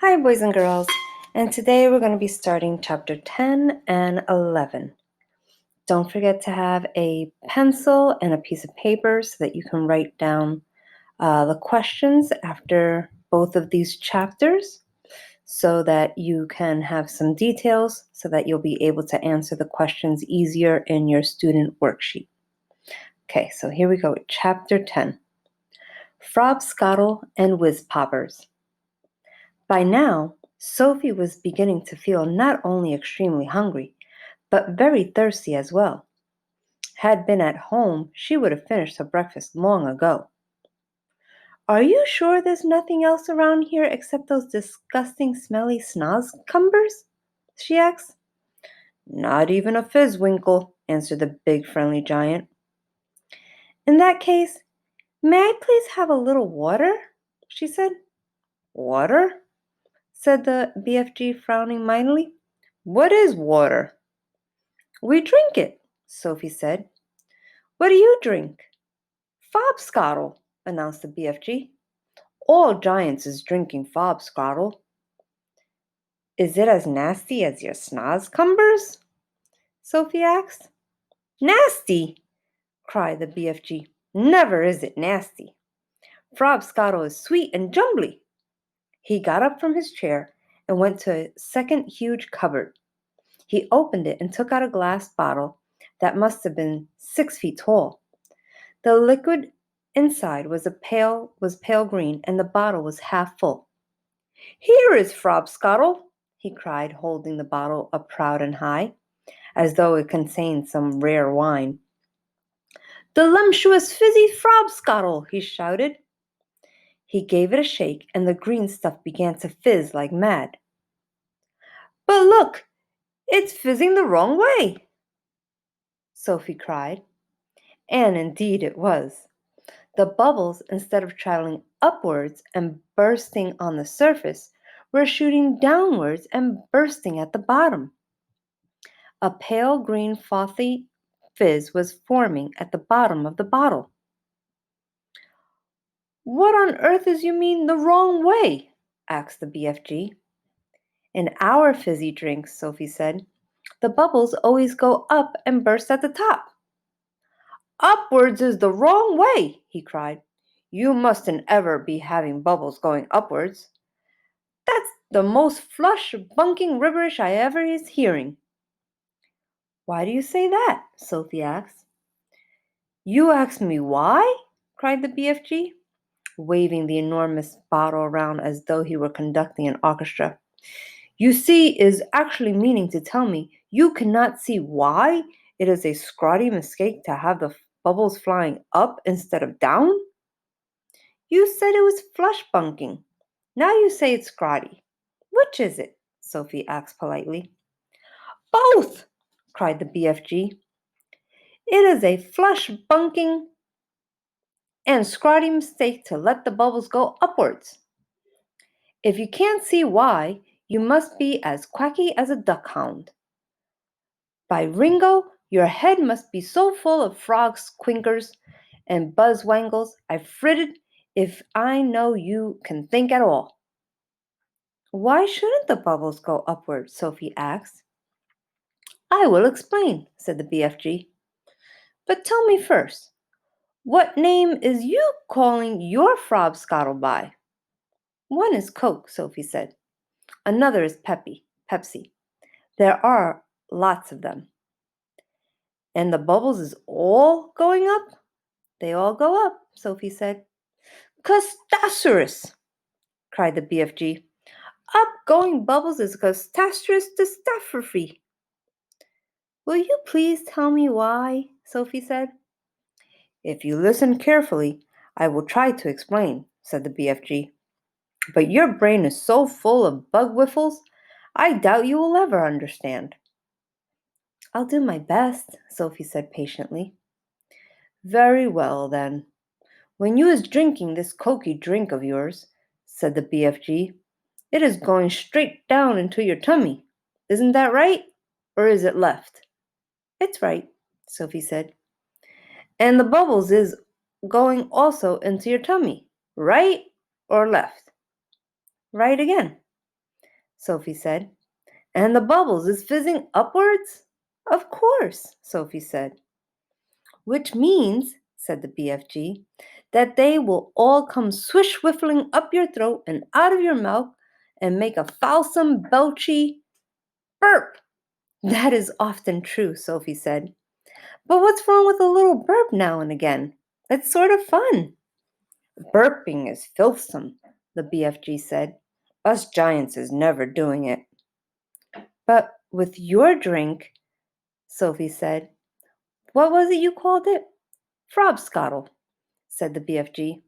Hi, boys and girls, and today we're going to be starting chapter 10 and 11. Don't forget to have a pencil and a piece of paper so that you can write down the questions after both of these chapters so that you can have some details so that you'll be able to answer the questions easier in your student worksheet. Okay, so here we go with chapter 10. Frobscottle and Whizpoppers. By now, Sophie was beginning to feel not only extremely hungry, but very thirsty as well. Had been at home, she would have finished her breakfast long ago. Are you sure there's nothing else around here except those disgusting smelly snozcumbers? She asked. Not even a fizzwinkle, answered the big friendly giant. In that case, may I please have a little water? She said. Water? Said the BFG, frowning mightily. What is water? We drink it, Sophie said. What do you drink? Fobscottle, announced the BFG. All giants is drinking fobscottle. Is it as nasty as your snozcumbers? Sophie asked. Nasty, cried the BFG. Never is it nasty. Frobscottle is sweet and jumbly. He got up from his chair and went to a second huge cupboard. He opened it and took out a glass bottle that must have been 6 feet tall. The liquid inside was pale green, and the bottle was half full. Here is Frobscottle, he cried, holding the bottle up proud and high, as though it contained some rare wine. Delumptuous fizzy Frobscottle, he shouted. He gave it a shake, and the green stuff began to fizz like mad. But look, it's fizzing the wrong way, Sophie cried. And indeed it was. The bubbles, instead of traveling upwards and bursting on the surface, were shooting downwards and bursting at the bottom. A pale green frothy fizz was forming at the bottom of the bottle. What on earth is you mean the wrong way? Asked the BFG. In our fizzy drinks, Sophie said, the bubbles always go up and burst at the top. Upwards is the wrong way, he cried. You mustn't ever be having bubbles going upwards. That's the most flush bunking ribberish I ever is hearing. Why do you say that? Sophie asked. You ask me why? Cried the BFG, waving the enormous bottle around as though he were conducting an orchestra. You see is actually meaning to tell me you cannot see why it is a scrawny mistake to have the bubbles flying up instead of down? You said it was flush bunking. Now you say it's scrawny. Which is it? Sophie asked politely. Both, cried the BFG. It is a flush bunking and scrawny mistake to let the bubbles go upwards. If you can't see why, you must be as quacky as a duckhound. By Ringo, your head must be so full of frogs, quinkers, and buzzwangles, I've fritted if I know you can think at all. Why shouldn't the bubbles go upward? Sophie asked. I will explain, said the BFG. But tell me first, what name is you calling your Frobscottle by? One is Coke, Sophie said. Another is Pepsi. There are lots of them. And the bubbles is all going up? They all go up, Sophie said. Castacerous, cried the BFG. Up-going bubbles is castacerous catastrophe. Will you please tell me why? Sophie said. If you listen carefully, I will try to explain, said the BFG. But your brain is so full of bug whiffles, I doubt you will ever understand. I'll do my best, Sophie said patiently. Very well, then. When you is drinking this cokey drink of yours, said the BFG, it is going straight down into your tummy. Isn't that right? Or is it left? It's right, Sophie said. And the bubbles is going also into your tummy, right or left? Right again. Sophie said. And the bubbles is fizzing upwards? Of course, Sophie said. Which means, said the BFG, that they will all come swish whiffling up your throat and out of your mouth and make a foulsome, belchy burp. That is often true, Sophie said. But what's wrong with a little burp now and again? It's sort of fun. Burping is filthsome, the BFG said. Us giants is never doing it. But with your drink, Sophie said, what was it you called it? Frobscottle, said the BFG.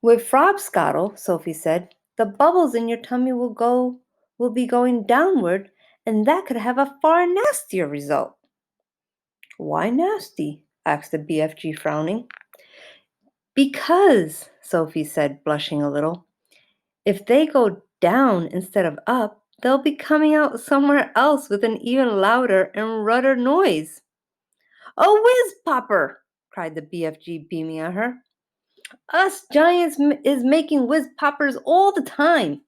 With frobscottle, Sophie said, the bubbles in your tummy will be going downward, and that could have a far nastier result. Why nasty? Asked the BFG, frowning. Because, Sophie said, blushing a little, if they go down instead of up, they'll be coming out somewhere else with an even louder and rudder noise. A whiz popper! Cried the BFG, beaming at her. Us giants is making whiz poppers all the time.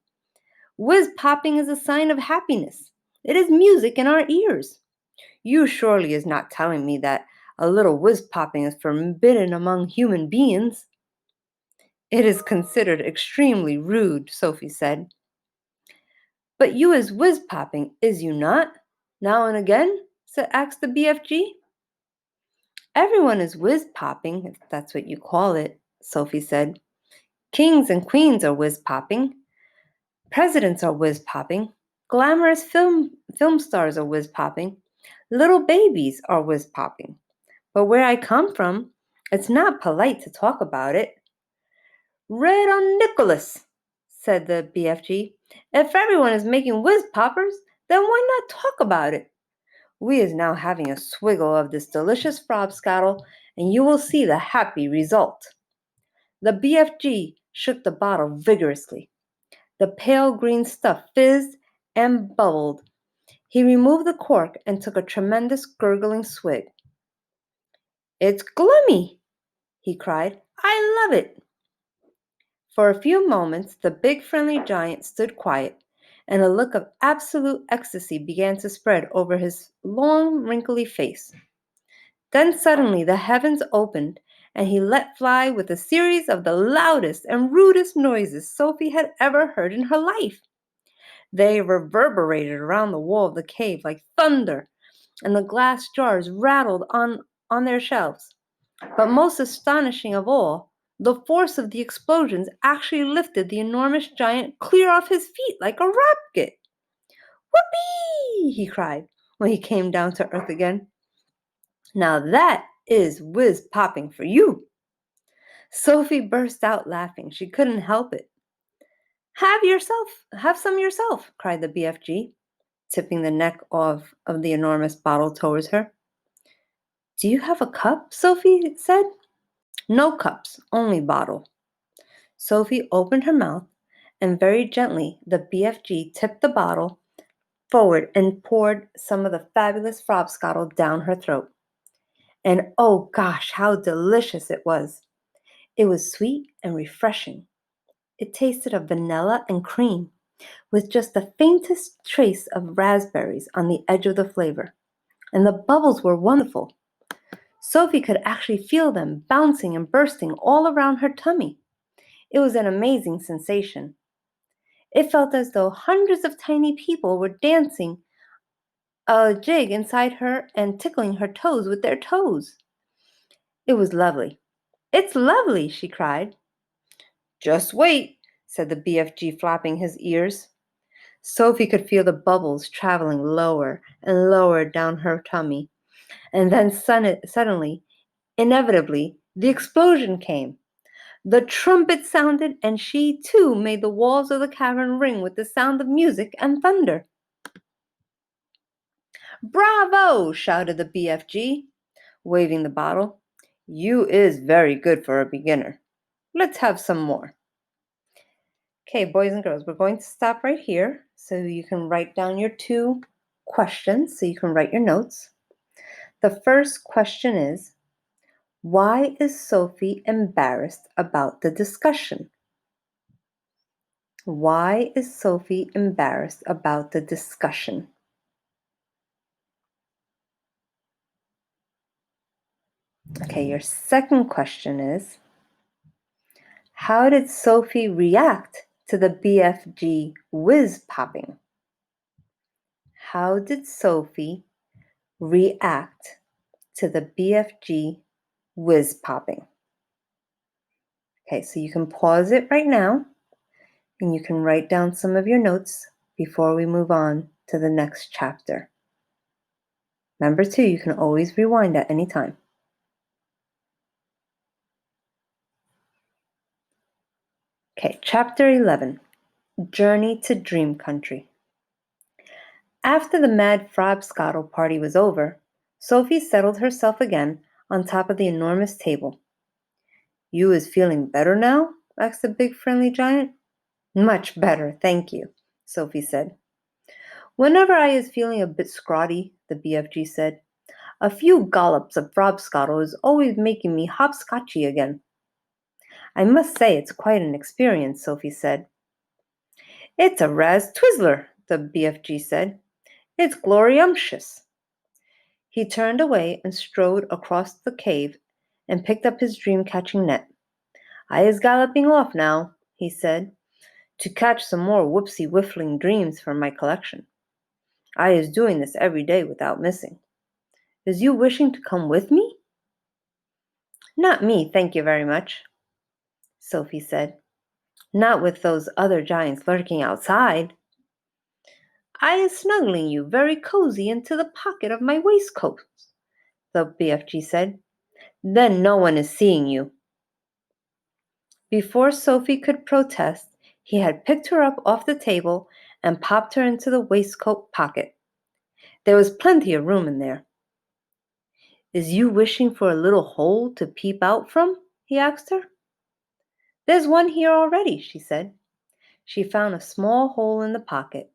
Whiz popping is a sign of happiness. It is music in our ears. You surely is not telling me that a little whiz popping is forbidden among human beings. It is considered extremely rude, Sophie said. But you is whiz popping, is you not? Now and again? Asked the BFG. Everyone is whiz popping, if that's what you call it, Sophie said. Kings and queens are whiz popping. Presidents are whiz popping. Glamorous film stars are whiz popping. Little babies are whiz popping. But where I come from, it's not polite to talk about it. Red on Nicholas, said the BFG. If everyone is making whiz poppers, then why not talk about it? We is now having a swiggle of this delicious frobscottle, and you will see the happy result. The BFG shook the bottle vigorously. The pale green stuff fizzed and bubbled. He removed the cork and took a tremendous gurgling swig. It's glummy, he cried. I love it. For a few moments, the big friendly giant stood quiet, and a look of absolute ecstasy began to spread over his long, wrinkly face. Then suddenly the heavens opened, and he let fly with a series of the loudest and rudest noises Sophie had ever heard in her life. They reverberated around the wall of the cave like thunder, and the glass jars rattled on their shelves. But most astonishing of all, the force of the explosions actually lifted the enormous giant clear off his feet like a rocket. Whoopee! He cried when he came down to earth again. Now that is whiz popping for you. Sophie burst out laughing. She couldn't help it. Have some yourself, cried the BFG, tipping the neck of the enormous bottle towards her. Do you have a cup? Sophie said. No cups, only bottle. Sophie opened her mouth, and very gently the BFG tipped the bottle forward and poured some of the fabulous frobscottle down her throat. And oh gosh, how delicious it was! It was sweet and refreshing. It tasted of vanilla and cream, with just the faintest trace of raspberries on the edge of the flavor. And the bubbles were wonderful. Sophie could actually feel them bouncing and bursting all around her tummy. It was an amazing sensation. It felt as though hundreds of tiny people were dancing a jig inside her and tickling her toes with their toes. It was lovely. It's lovely, she cried. Just wait, said the BFG, flapping his ears. Sophie could feel the bubbles traveling lower and lower down her tummy. And then suddenly, inevitably, the explosion came. The trumpet sounded, and she too made the walls of the cavern ring with the sound of music and thunder. Bravo! Shouted the BFG, waving the bottle. You is very good for a beginner. Let's have some more. Okay, boys and girls, we're going to stop right here so you can write down your 2 questions, so you can write your notes. The first question is, why is Sophie embarrassed about the discussion? Why is Sophie embarrassed about the discussion? Okay, your second question is, how did Sophie react to the BFG whiz popping? How did Sophie react to the BFG whiz popping? Okay, so you can pause it right now and you can write down some of your notes before we move on to the next chapter. Remember too, you can always rewind at any time. Okay, chapter 11, Journey to Dream Country. After the mad frobscottle party was over, Sophie settled herself again on top of the enormous table. You is feeling better now? Asked the big friendly giant. Much better, thank you, Sophie said. Whenever I is feeling a bit scrotty, the BFG said, a few gollops of frobscottle is always making me hopscotchy again. I must say it's quite an experience, Sophie said. It's a raz twizzler, the BFG said. It's gloriumptious. He turned away and strode across the cave and picked up his dream-catching net. I is galloping off now, he said, to catch some more whoopsie-whiffling dreams for my collection. I is doing this every day without missing. Is you wishing to come with me? Not me, thank you very much, Sophie said. Not with those other giants lurking outside. I is snuggling you very cozy into the pocket of my waistcoat, the BFG said. Then no one is seeing you. Before Sophie could protest, he had picked her up off the table and popped her into the waistcoat pocket. There was plenty of room in there. Is you wishing for a little hole to peep out from? He asked her. There's one here already, she said. She found a small hole in the pocket,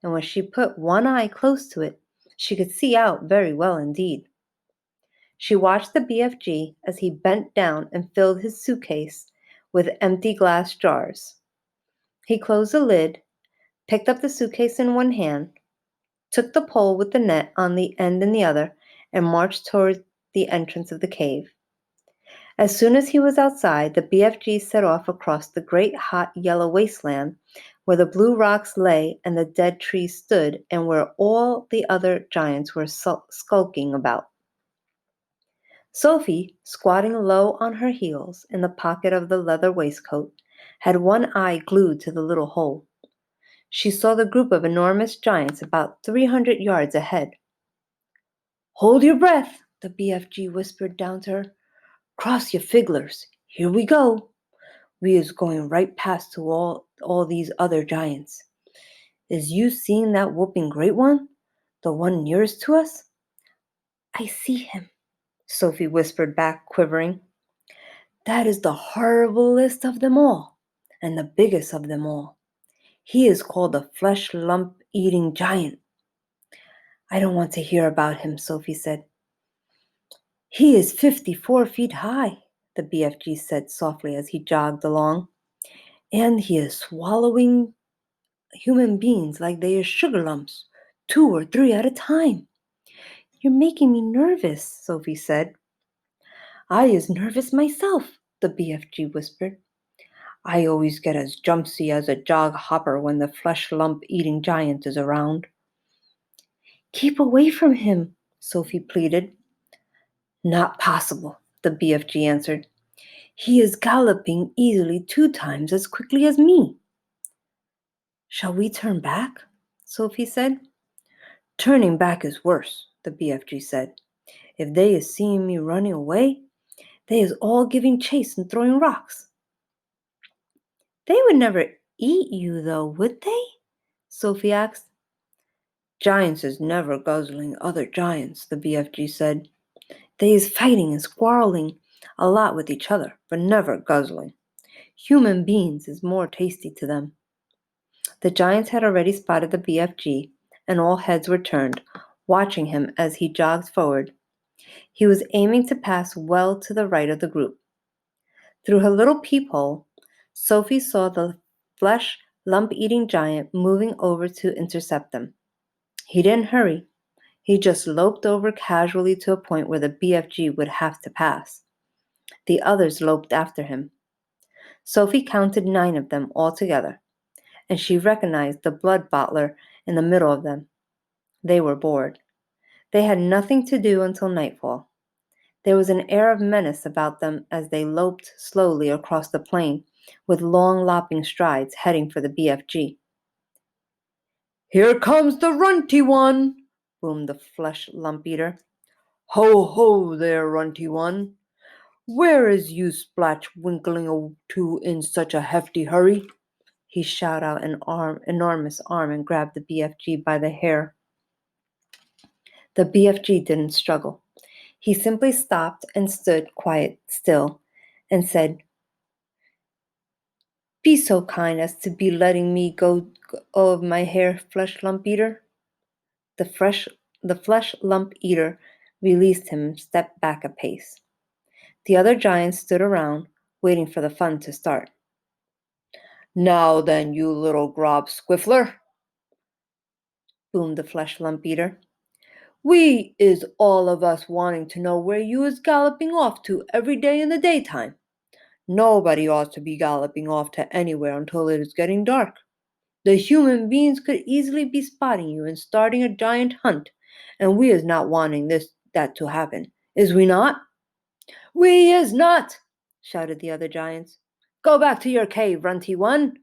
and when she put one eye close to it, she could see out very well indeed. She watched the BFG as he bent down and filled his suitcase with empty glass jars. He closed the lid, picked up the suitcase in one hand, took the pole with the net on the end in the other, and marched toward the entrance of the cave. As soon as he was outside, the BFG set off across the great hot yellow wasteland where the blue rocks lay and the dead trees stood and where all the other giants were skulking about. Sophie, squatting low on her heels in the pocket of the leather waistcoat, had one eye glued to the little hole. She saw the group of enormous giants about 300 yards ahead. Hold your breath, the BFG whispered down to her. Cross your figglers. Here we go. We is going right past to all these other giants. Is you seeing that whooping great one? The one nearest to us? I see him, Sophie whispered back, quivering. That is the horriblest of them all, and the biggest of them all. He is called the flesh lump eating giant. I don't want to hear about him, Sophie said. He is 54 feet high, the BFG said softly as he jogged along. And he is swallowing human beings like they are sugar lumps, 2 or 3 at a time. You're making me nervous, Sophie said. I is nervous myself, the BFG whispered. I always get as jumpsy as a jog hopper when the flesh lump eating giant is around. Keep away from him, Sophie pleaded. Not possible, the BFG answered. He is galloping easily 2 times as quickly as me. Shall we turn back? Sophie said. Turning back is worse, the BFG said. If they is seeing me running away, they is all giving chase and throwing rocks. They would never eat you, though, would they? Sophie asked. Giants is never guzzling other giants, the BFG said. They is fighting and squarreling a lot with each other, but never guzzling. Human beings is more tasty to them. The giants had already spotted the BFG, and all heads were turned, watching him as he jogged forward. He was aiming to pass well to the right of the group. Through her little peephole, Sophie saw the flesh lump-eating giant moving over to intercept them. He didn't hurry. He just loped over casually to a point where the BFG would have to pass. The others loped after him. Sophie counted 9 of them altogether, and she recognized the blood bottler in the middle of them. They were bored. They had nothing to do until nightfall. There was an air of menace about them as they loped slowly across the plain with long lopping strides heading for the BFG. "Here comes the runty one," boomed the flesh lump eater. "Ho, ho there, runty one. Where is you splatch winkling to in such a hefty hurry?" He shot out an enormous arm and grabbed the BFG by the hair. The BFG didn't struggle. He simply stopped and stood quite still and said, "Be so kind as to be letting me go of my hair, flesh lump eater." The flesh lump eater released him and stepped back a pace. The other giants stood around, waiting for the fun to start. "Now then, you little grob squiffler," boomed the flesh lump eater. "We is all of us wanting to know where you is galloping off to every day in the daytime. Nobody ought to be galloping off to anywhere until it is getting dark. The human beings could easily be spotting you and starting a giant hunt, and we is not wanting that to happen, is we not?" "We is not," shouted the other giants. "Go back to your cave, runty one."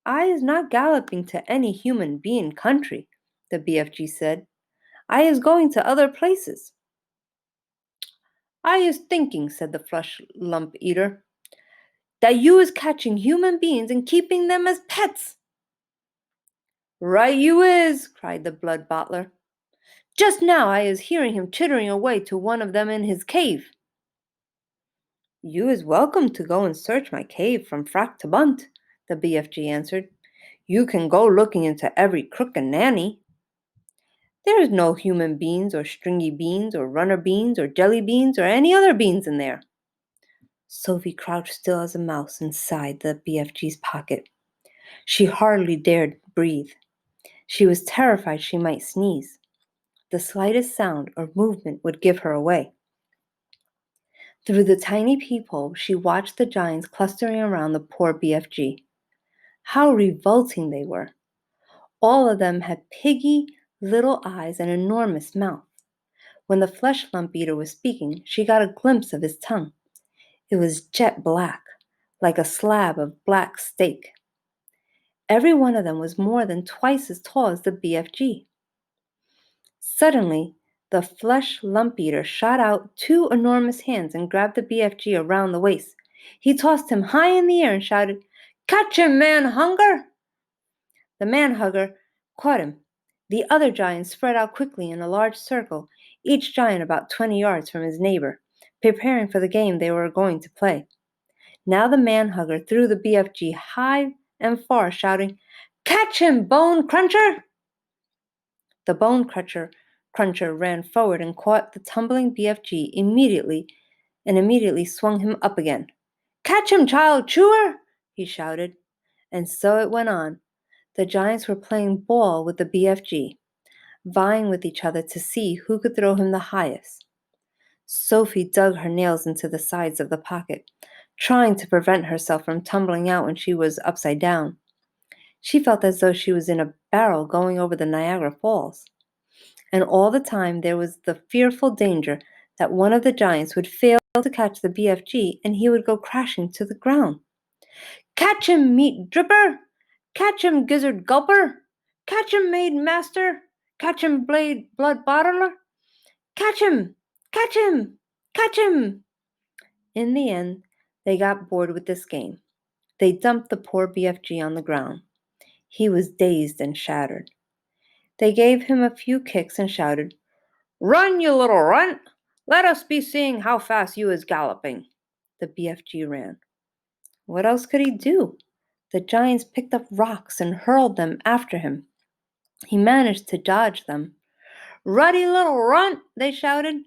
"I is not galloping to any human being country," the BFG said. "I is going to other places." "I is thinking," said the flesh lump eater, "that you is catching human beings and keeping them as pets." "Right you is," cried the blood bottler. "Just now I is hearing him chittering away to one of them in his cave." "You is welcome to go and search my cave from frack to bunt," the BFG answered. "You can go looking into every crook and nanny. There is no human beans or stringy beans or runner beans or jelly beans or any other beans in there." Sophie crouched still as a mouse inside the BFG's pocket. She hardly dared breathe. She was terrified she might sneeze. The slightest sound or movement would give her away. Through the tiny peephole, she watched the giants clustering around the poor BFG. How revolting they were! All of them had piggy little eyes and enormous mouth. When the flesh lump eater was speaking, she got a glimpse of his tongue. It was jet black, like a slab of black steak. Every one of them was more than twice as tall as the BFG. Suddenly, the flesh lump eater shot out 2 enormous hands and grabbed the BFG around the waist. He tossed him high in the air and shouted, "Catch him, man-hunger!" The man-hugger caught him. The other giants spread out quickly in a large circle, each giant about 20 yards from his neighbor, preparing for the game they were going to play. Now the man-hugger threw the BFG high and far, shouting, "Catch him, bone cruncher!" The bone cruncher ran forward and caught the tumbling BFG immediately swung him up again. "Catch him, child chewer!" he shouted. And so it went on. The giants were playing ball with the BFG, vying with each other to see who could throw him the highest. Sophie dug her nails into the sides of the pocket, trying to prevent herself from tumbling out when she was upside down. She felt as though she was in a barrel going over the Niagara Falls. And all the time there was the fearful danger that one of the giants would fail to catch the BFG and he would go crashing to the ground. "Catch him, meat dripper! Catch him, gizzard gulper! Catch him, maid master! Catch him, blood bottler! Catch him! Catch him! Catch him!" In the end, they got bored with this game. They dumped the poor BFG on the ground. He was dazed and shattered. They gave him a few kicks and shouted, "Run, you little runt! Let us be seeing how fast you is galloping." The BFG ran. What else could he do? The giants picked up rocks and hurled them after him. He managed to dodge them. "Ruddy little runt!" they shouted.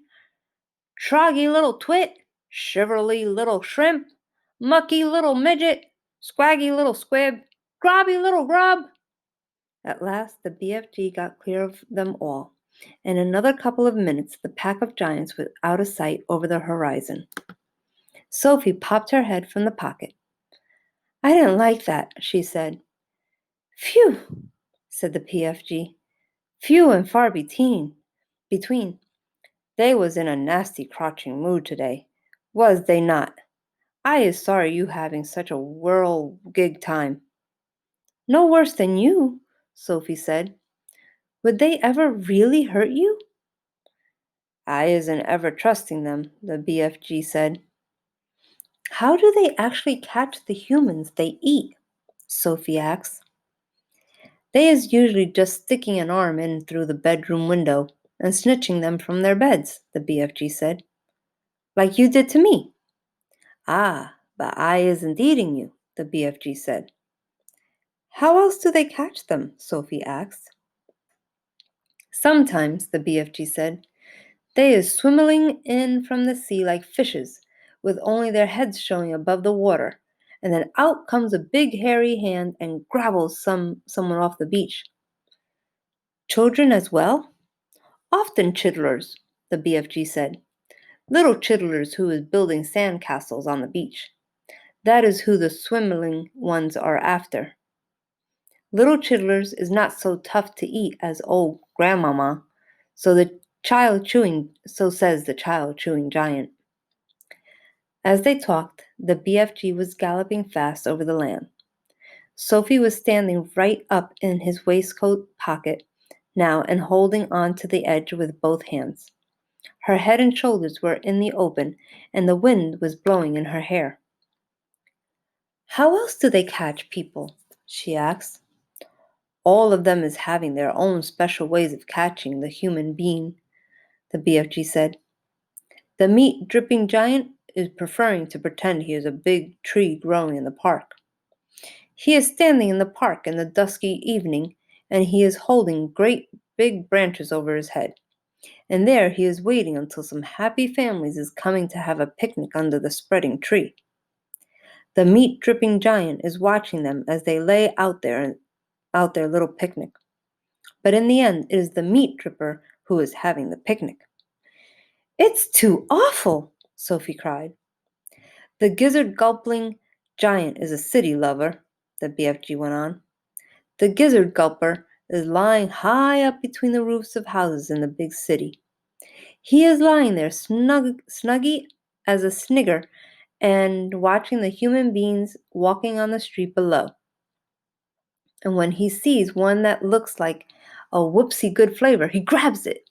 "Troggy little twit! Shiverly little shrimp! Mucky little midget! Squaggy little squib! Grubby little grub! At last the BFG got clear of them all. In another couple of minutes the pack of giants was out of sight over the horizon. Sophie popped her head from the pocket. I didn't like that, she said. Phew, said the PFG. Few and far between. They was in a nasty crouching mood today. Was they not? I is sorry you having such a whirl-gig time. No worse than you, Sophie said. Would they ever really hurt you? I isn't ever trusting them, the BFG said. How do they actually catch the humans they eat? Sophie asked. They is usually just sticking an arm in through the bedroom window and snitching them from their beds, the BFG said. Like you did to me. Ah, but I isn't eating you, the BFG said. How else do they catch them? Sophie asked. Sometimes, the BFG said, they is swimming in from the sea like fishes, with only their heads showing above the water, and then out comes a big hairy hand and grabbles someone off the beach. Children as well? Often chidlers, the BFG said. Little chidlers who is building sand castles on the beach. That is who the swimming ones are after. Little chidlers is not so tough to eat as old grandmama, so says the child chewing giant. As they talked, the BFG was galloping fast over the land. Sophie was standing right up in his waistcoat pocket now and holding on to the edge with both hands. Her head and shoulders were in the open, and the wind was blowing in her hair. How else do they catch people? She asked. All of them is having their own special ways of catching the human being, the BFG said. The meat-dripping giant is preferring to pretend he is a big tree growing in the park. He is standing in the park in the dusky evening, and he is holding great big branches over his head. And there he is waiting until some happy families is coming to have a picnic under the spreading tree. The meat-dripping giant is watching them as they lay out their little picnic. But in the end, it is the meat dripper who is having the picnic. It's too awful, Sophie cried. The gizzard-gulping giant is a city lover, the BFG went on. The gizzard gulper is lying high up between the roofs of houses in the big city. He is lying there snuggy as a snigger and watching the human beings walking on the street below. And when he sees one that looks like a whoopsie good flavor, he grabs it.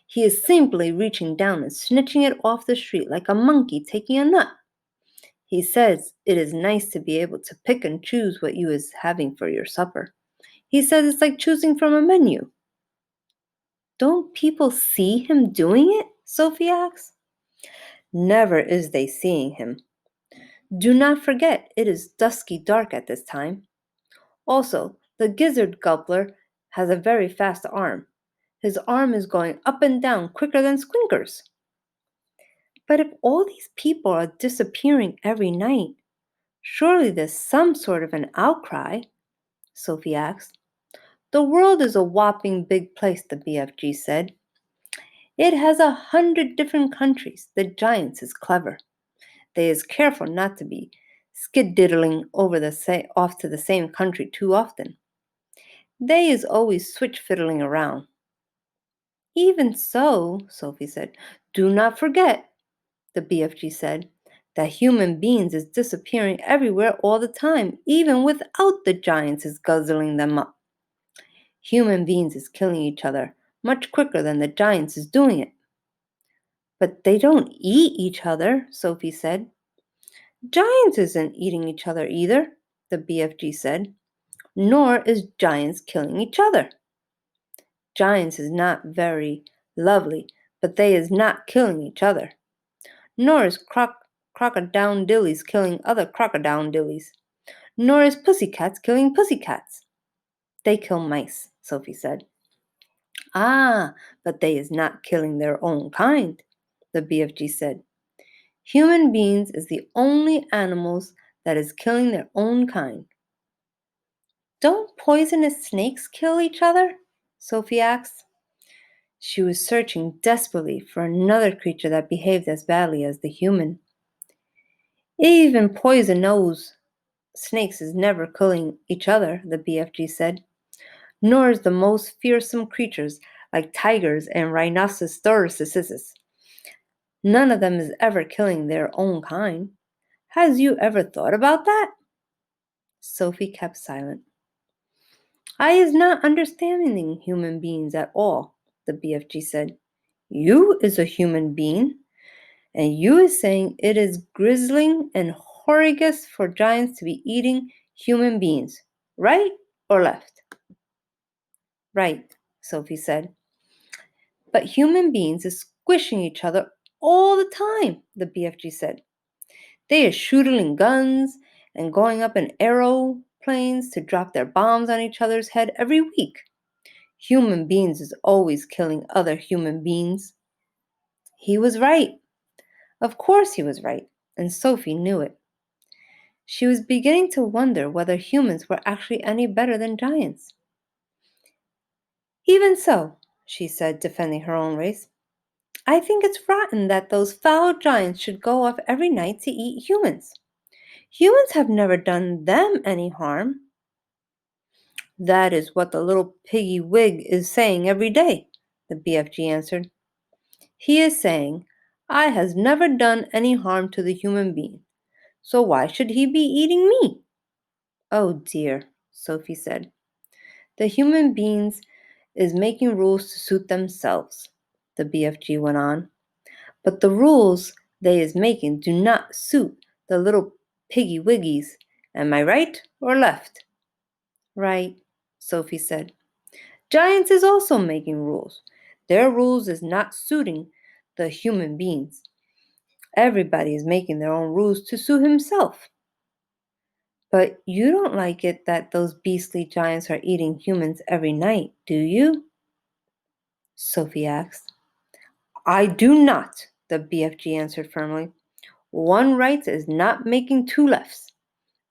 He is simply reaching down and snatching it off the street like a monkey taking a nut. He says it is nice to be able to pick and choose what you is having for your supper. He says it's like choosing from a menu. Don't people see him doing it? Sophie asks. Never is they seeing him. Do not forget it is dusky dark at this time. Also, the gizzard gulper has a very fast arm. His arm is going up and down quicker than Squinker's. But if all these people are disappearing every night, surely there's some sort of an outcry, Sophie asked. The world is a whopping big place, the BFG said. It has 100 different countries. The giants is clever. They is careful not to be skid-diddling off to the same country too often. They is always switch-fiddling around. Even so, Sophie said, do not forget, the BFG said, that human beings is disappearing everywhere all the time, even without the giants is guzzling them up. Human beings is killing each other much quicker than the giants is doing it. But they don't eat each other, Sophie said. Giants isn't eating each other either, the BFG said. Nor is giants killing each other. Giants is not very lovely, but they is not killing each other. Nor is crocodile-dillies killing other crocodile-dillies. Nor is pussycats killing pussycats. They kill mice, Sophie said. Ah, but they is not killing their own kind, the BFG said. Human beings is the only animals that is killing their own kind. Don't poisonous snakes kill each other? Sophie asked. She was searching desperately for another creature that behaved as badly as the human. Even poison-nosed snakes is never killing each other, the BFG said, nor is the most fearsome creatures like tigers and rhinoceroses. None of them is ever killing their own kind. Has you ever thought about that? Sophie kept silent. I is not understanding human beings at all, the BFG said. You is a human being, and you is saying it is grisling and horrigus for giants to be eating human beings, right or left? Right, Sophie said. But human beings is squishing each other all the time, the BFG said. They is shooting guns and going up in aeroplanes to drop their bombs on each other's head every week. Human beings is always killing other human beings. He was right. Of course he was right, and Sophie knew it. She was beginning to wonder whether humans were actually any better than giants. Even so, she said, defending her own race, I think it's rotten that those foul giants should go off every night to eat humans. Humans have never done them any harm. That is what the little piggy wig is saying every day, the BFG answered. He is saying, I has never done any harm to the human being, so why should he be eating me? Oh dear, Sophie said. The human beings is making rules to suit themselves, the BFG went on. But the rules they is making do not suit the little piggy wiggies. Am I right or left? Right, Sophie said. Giants is also making rules. Their rules is not suiting the human beings. Everybody is making their own rules to suit himself. But you don't like it that those beastly giants are eating humans every night, do you? Sophie asked. I do not, the BFG answered firmly. One right is not making two lefts.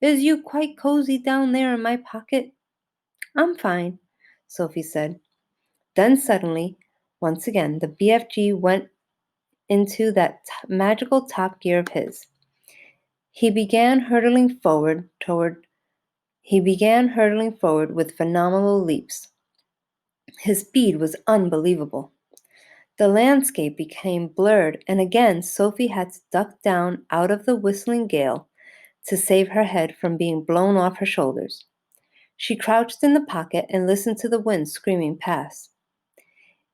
Is you quite cozy down there in my pocket? I'm fine, Sophie said. Then suddenly, once again, the BFG went into that magical top gear of his. He began hurtling forward with phenomenal leaps. His speed was unbelievable. The landscape became blurred, and again Sophie had to duck down out of the whistling gale to save her head from being blown off her shoulders. She crouched in the pocket and listened to the wind screaming past.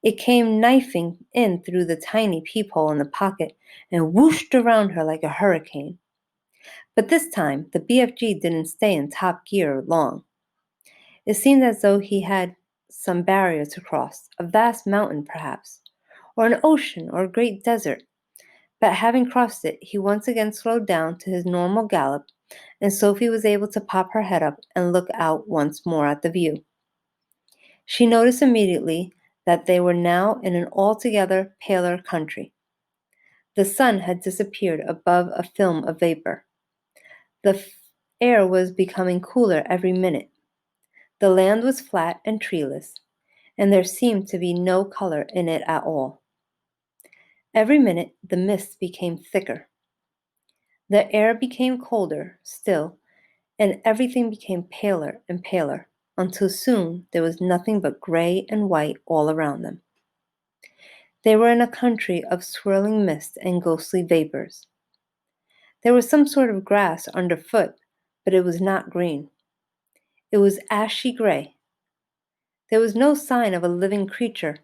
It came knifing in through the tiny peephole in the pocket and whooshed around her like a hurricane. But this time, the BFG didn't stay in top gear long. It seemed as though he had some barrier to cross, a vast mountain perhaps, or an ocean or a great desert. But having crossed it, he once again slowed down to his normal gallop, and Sophie was able to pop her head up and look out once more at the view. She noticed immediately that they were now in an altogether paler country. The sun had disappeared above a film of vapor. The air was becoming cooler every minute. The land was flat and treeless, and there seemed to be no color in it at all. Every minute the mist became thicker. The air became colder still, and everything became paler and paler, until soon there was nothing but gray and white all around them. They were in a country of swirling mist and ghostly vapors. There was some sort of grass underfoot, but it was not green. It was ashy gray. There was no sign of a living creature,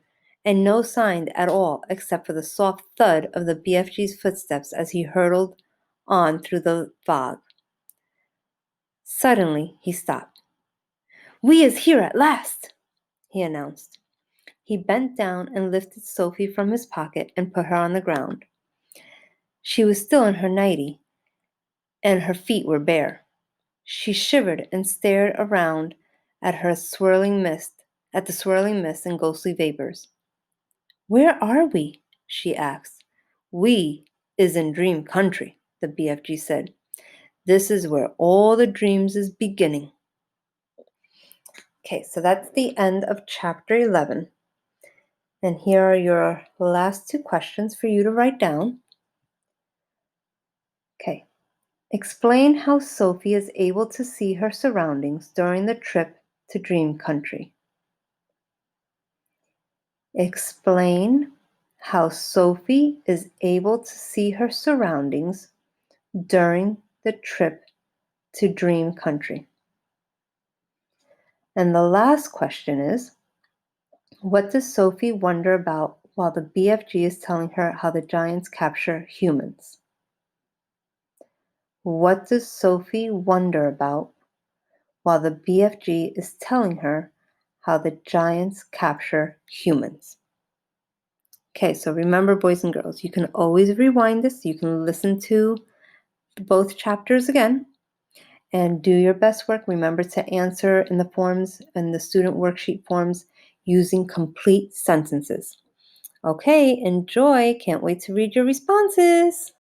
and no sign at all except for the soft thud of the BFG's footsteps as he hurtled on through the fog. Suddenly he stopped. We is here at last, he announced. He bent down and lifted Sophie from his pocket and put her on the ground. She was still in her nightie, and her feet were bare. She shivered and stared around at the swirling mist and ghostly vapors. Where are we? She asked. We is in dream country, the BFG said. This is where all the dreams is beginning. Okay, so that's the end of chapter 11. And here are your last two questions for you to write down. Okay. Explain how Sophie is able to see her surroundings during the trip to Dream Country. Explain how Sophie is able to see her surroundings during the trip to Dream Country. And the last question is, what does Sophie wonder about while the BFG is telling her how the giants capture humans? What does Sophie wonder about while the BFG is telling her how the giants capture humans? Okay, so remember, boys and girls, you can always rewind this. You can listen to both chapters again and do your best work. Remember to answer in the forms and the student worksheet forms using complete sentences. Okay, enjoy. Can't wait to read your responses.